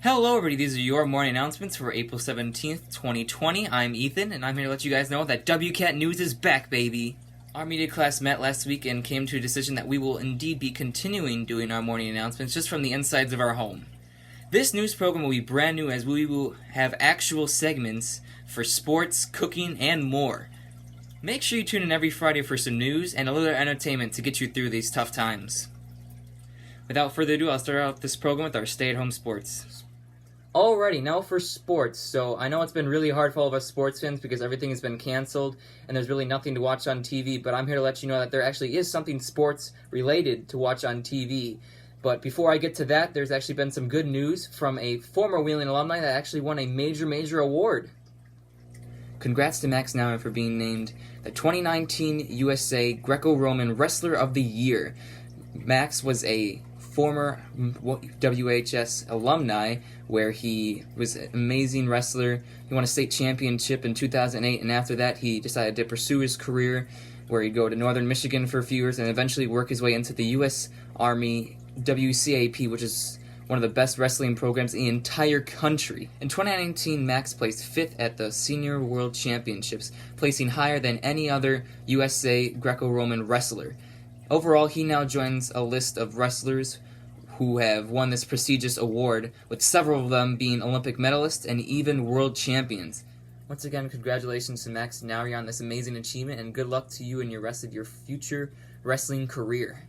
Hello everybody, these are your morning announcements for April 17th, 2020. I'm Ethan, and I'm here to let you guys know that WCAT news is back, baby! Our media class met last week and came to a decision that we will indeed be continuing doing our morning announcements just from the insides of our home. This news program will be brand new as we will have actual segments for sports, cooking, and more. Make sure you tune in every Friday for some news and a little entertainment to get you through these tough times. Without further ado, I'll start out this program with our stay-at-home sports. Alrighty, now for sports. So I know it's been really hard for all of us sports fans because everything has been canceled and there's really nothing to watch on TV, but I'm here to let you know that there actually is something sports related to watch on TV. But before I get to that, there's actually been some good news from a former Wheeling alumni that actually won a major award. Congrats to Max Nauer for being named the 2019 USA Greco-Roman Wrestler of the Year. Max was a former WHS alumni where he was an amazing wrestler. He won a state championship in 2008, and after that he decided to pursue his career where he'd go to northern Michigan for a few years and eventually work his way into the U.S. Army WCAT, which is one of the best wrestling programs in the entire country. In 2019, Max placed 5th at the Senior World Championships, placing higher than any other USA Greco-Roman wrestler. Overall, he now joins a list of wrestlers who have won this prestigious award, with several of them being Olympic medalists and even world champions. Once again, congratulations to Max Nauer on this amazing achievement, and good luck to you in your rest of your future wrestling career.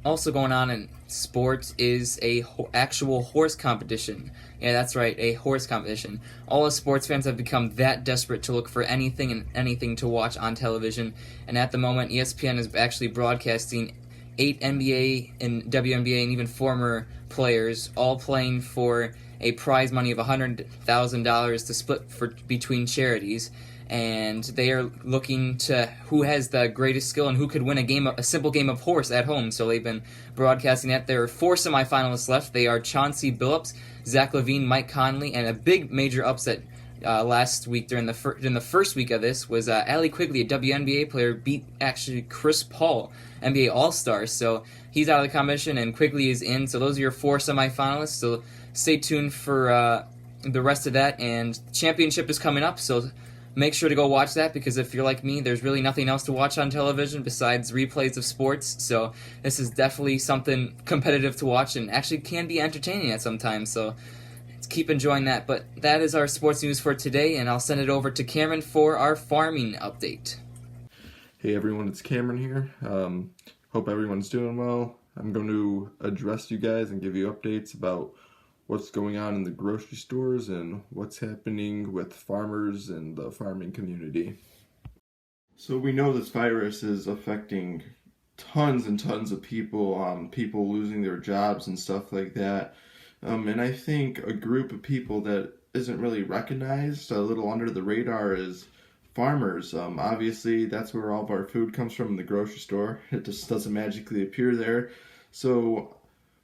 Also going on in sports is a actual horse competition. Yeah, that's right, a horse competition. All us sports fans have become that desperate to look for anything to watch on television, and at the moment ESPN is actually broadcasting 8 NBA and WNBA and even former players all playing for a prize money of $100,000 to split between charities. And they are looking to who has the greatest skill and who could win a simple game of horse at home. So they've been broadcasting that. There are 4 semifinalists left. They are Chauncey Billups, Zach Levine, Mike Conley, and a big major upset last week during the first week of this was Allie Quigley, a WNBA player, beat actually Chris Paul, NBA All-Star. So he's out of the competition and Quigley is in. So those are your 4 semifinalists. So stay tuned for the rest of that. And the championship is coming up, so make sure to go watch that, because if you're like me, there's really nothing else to watch on television besides replays of sports. So this is definitely something competitive to watch and actually can be entertaining at some time. So keep enjoying that. But that is our sports news for today, and I'll send it over to Cameron for our farming update. Hey everyone, it's Cameron here. Hope everyone's doing well. I'm going to address you guys and give you updates about what's going on in the grocery stores and what's happening with farmers and the farming community. So we know this virus is affecting tons and tons of people, people losing their jobs and stuff like that. And I think a group of people that isn't really recognized, a little under the radar, is farmers. Obviously, that's where all of our food comes from, in the grocery store. It just doesn't magically appear there. So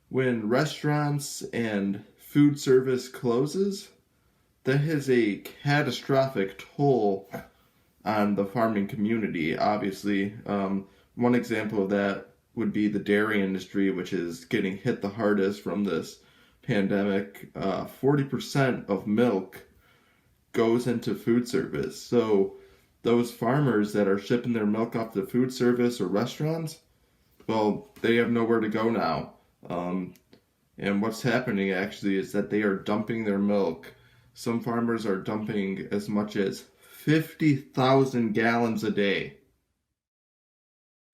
when restaurants and food service closes, that has a catastrophic toll on the farming community. Obviously, one example of that would be the dairy industry, which is getting hit the hardest from this pandemic. 40% of milk goes into food service. So those farmers that are shipping their milk off to food service or restaurants, well, they have nowhere to go now. And what's happening actually is that they are dumping their milk. Some farmers are dumping as much as 50,000 gallons a day.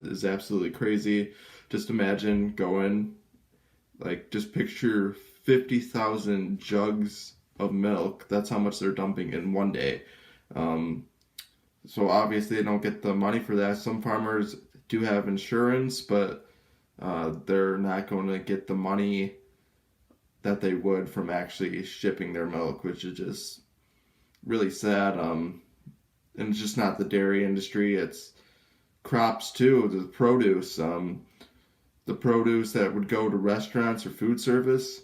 It is absolutely crazy. Just imagine going, just picture 50,000 jugs of milk. That's how much they're dumping in one day. So obviously they don't get the money for that. Some farmers do have insurance, but they're not going to get the money that they would from actually shipping their milk, which is just really sad. And it's just not the dairy industry, it's crops too, the produce. The produce that would go to restaurants or food service,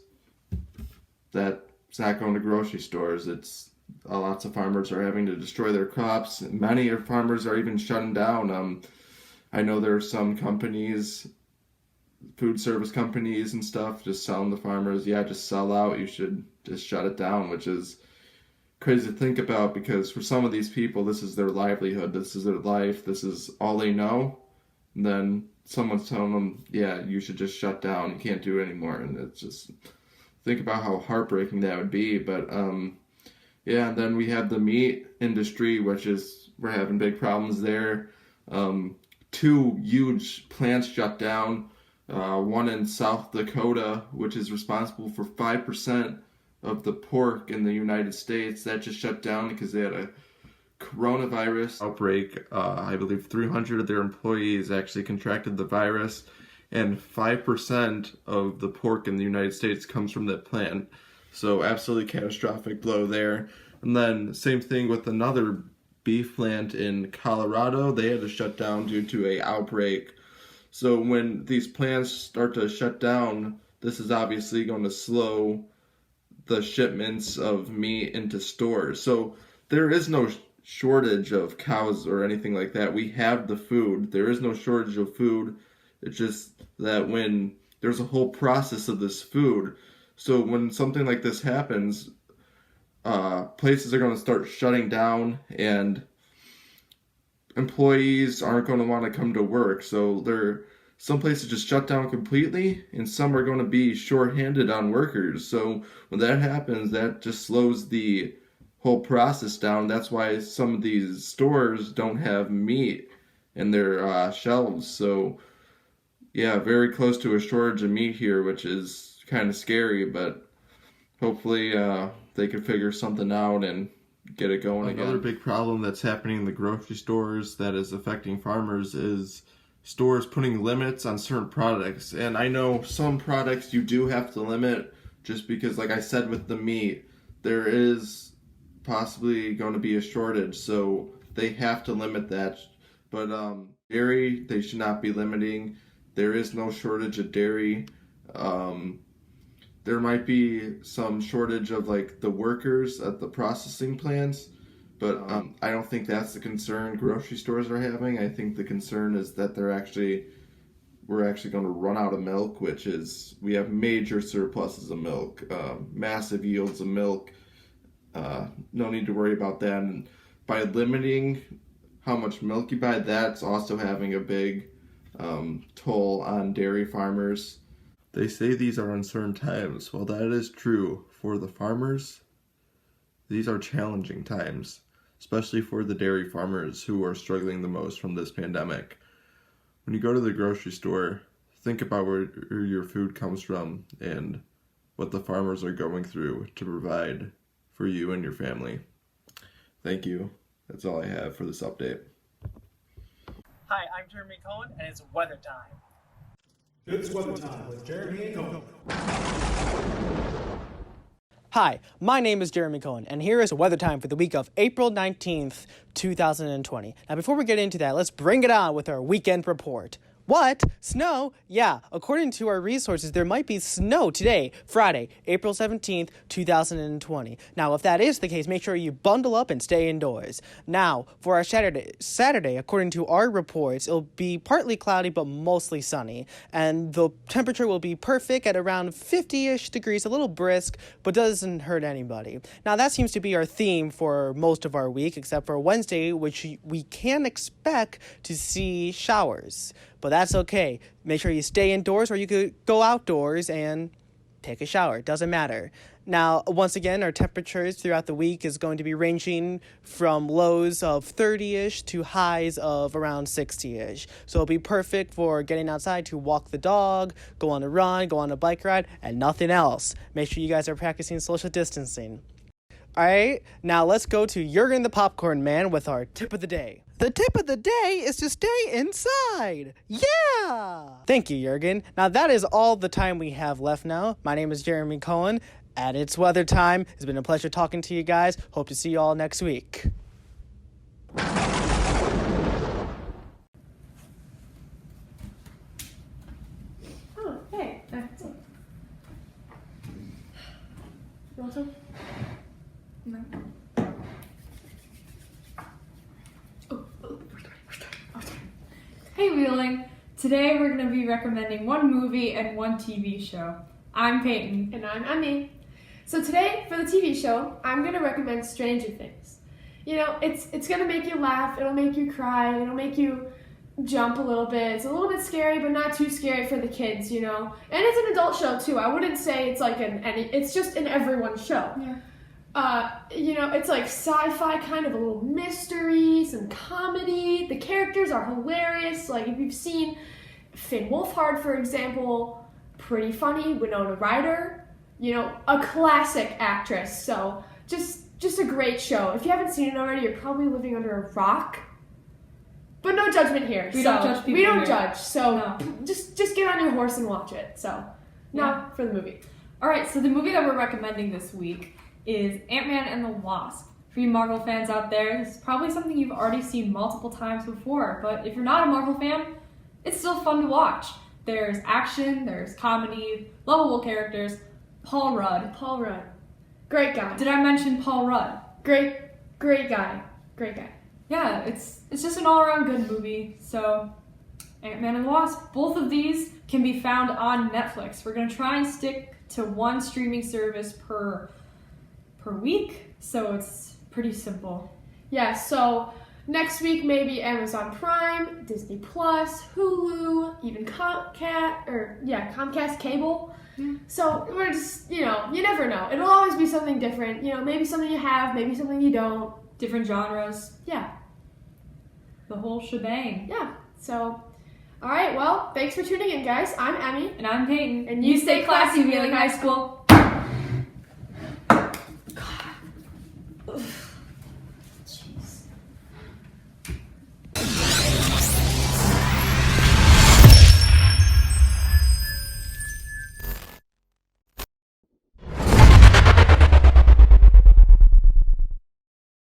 that's not going to grocery stores. It's lots of farmers are having to destroy their crops. Many farmers are even shutting down. I know there are some companies food service companies and stuff just telling the farmers, yeah, just sell out. You should just shut it down, which is crazy to think about because for some of these people, this is their livelihood. This is their life. This is all they know. And then someone's telling them, yeah, you should just shut down. You can't do it anymore. And it's just, think about how heartbreaking that would be. But yeah, and then we have the meat industry, which is, we're having big problems there. 2 huge plants shut down. One in South Dakota, which is responsible for 5% of the pork in the United States. That just shut down because they had a coronavirus outbreak. I believe 300 of their employees actually contracted the virus, and 5% of the pork in the United States comes from that plant. So absolutely catastrophic blow there. And then same thing with another beef plant in Colorado. They had to shut down due to a outbreak. So when these plants start to shut down, this is obviously going to slow the shipments of meat into stores. So there is no shortage of cows or anything like that. We have the food. There is no shortage of food. It's just that when there's a whole process of this food, so when something like this happens, places are going to start shutting down and employees aren't going to want to come to work. So some places just shut down completely, and some are going to be short-handed on workers. So when that happens, that just slows the whole process down. That's why some of these stores don't have meat in their shelves. So yeah, very close to a shortage of meat here, which is kind of scary, but hopefully they can figure something out and get it going again. Another big problem that's happening in the grocery stores that is affecting farmers is stores putting limits on certain products. And I know some products you do have to limit just because, like I said with the meat, there is possibly going to be a shortage, so they have to limit that. But dairy, they should not be limiting. There is no shortage of dairy. There might be some shortage of like the workers at the processing plants, but I don't think that's the concern grocery stores are having. I think the concern is that we're actually going to run out of milk, which is, we have major surpluses of milk, massive yields of milk. No need to worry about that. And by limiting how much milk you buy, that's also having a big toll on dairy farmers. They say these are uncertain times. Well, that is true. For the farmers, these are challenging times, especially for the dairy farmers who are struggling the most from this pandemic. When you go to the grocery store, think about where your food comes from and what the farmers are going through to provide for you and your family. Thank you. That's all I have for this update. Hi, I'm Jeremy Cohen, and it's weather time. It's weather time with Jeremy and Cohen. Hi, my name is Jeremy Cohen, and here is weather time for the week of April 19th, 2020. Now, before we get into that, let's bring it on with our weekend report. What? Snow? Yeah, according to our resources, there might be snow today, Friday, April 17th, 2020. Now, if that is the case, make sure you bundle up and stay indoors. Now, for our Saturday, according to our reports, it'll be partly cloudy but mostly sunny. And the temperature will be perfect at around 50-ish degrees, a little brisk, but doesn't hurt anybody. Now, that seems to be our theme for most of our week, except for Wednesday, which we can expect to see showers. But that's okay. Make sure you stay indoors, or you could go outdoors and take a shower. It doesn't matter. Now, once again, our temperatures throughout the week is going to be ranging from lows of 30-ish to highs of around 60-ish. So it'll be perfect for getting outside to walk the dog, go on a run, go on a bike ride, and nothing else. Make sure you guys are practicing social distancing. All right, now let's go to Jurgen the Popcorn Man with our tip of the day. The tip of the day is to stay inside. Yeah! Thank you, Jurgen. Now that is all the time we have left now. My name is Jeremy Cohen, and it's weather time. It's been a pleasure talking to you guys. Hope to see you all next week. Oh, hey. You want some? No. Oh, we're starting. Hey, Wheeling. Today we're going to be recommending one movie and one TV show. I'm Peyton. And I'm Emmy. So today, for the TV show, I'm going to recommend Stranger Things. You know, it's going to make you laugh, it'll make you cry, it'll make you jump a little bit. It's a little bit scary, but not too scary for the kids, you know. And it's an adult show, too. I wouldn't say it's like it's just an everyone's show. Yeah. You know, it's like sci-fi, kind of a little mystery, some comedy. The characters are hilarious. Like, if you've seen Finn Wolfhard, for example, pretty funny. Winona Ryder, you know, a classic actress. So, just a great show. If you haven't seen it already, you're probably living under a rock. But no judgment here. We don't judge people We don't here. judge. So, No. just get on your horse and watch it. So, now for the movie. Alright, so the movie that we're recommending this week is Ant-Man and the Wasp. For you Marvel fans out there, this is probably something you've already seen multiple times before, but if you're not a Marvel fan, it's still fun to watch. There's action, there's comedy, lovable characters. Paul Rudd. Paul Rudd. Great guy. Did I mention Paul Rudd? Great guy. Great guy. Yeah, it's just an all-around good movie. So, Ant-Man and the Wasp, both of these can be found on Netflix. We're gonna try and stick to one streaming service per week, so it's pretty simple. Yeah, so next week maybe Amazon Prime, Disney Plus, Hulu, even Comcast Cable. Yeah. So we're just, you know, you never know. It'll always be something different. You know, maybe something you have, maybe something you don't. Different genres, Yeah. the whole shebang. Yeah. So, all right. Well, thanks for tuning in, guys. I'm Emmy. And I'm Peyton. And you stay classy, Wheeling High School. Ugh.